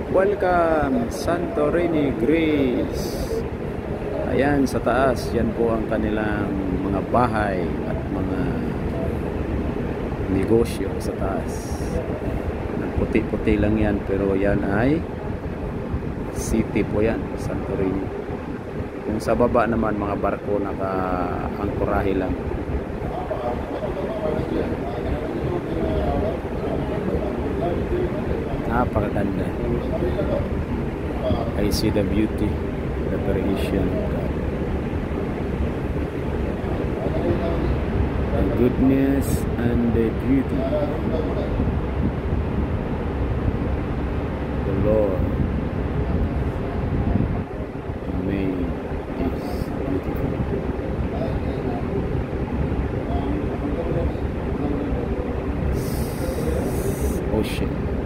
Welcome Santorini, Greece. Ayan sa taas, yan po ang kanilang mga bahay at mga negosyo sa taas. Puti-puti lang yan, pero yan ay city po yan, Santorini. Kung sa baba naman mga barko naka-angkorahe lang. Yan. Napakaganda. I see the beauty, the variation, the goodness and the beauty. The Lord made this beautiful. Ocean.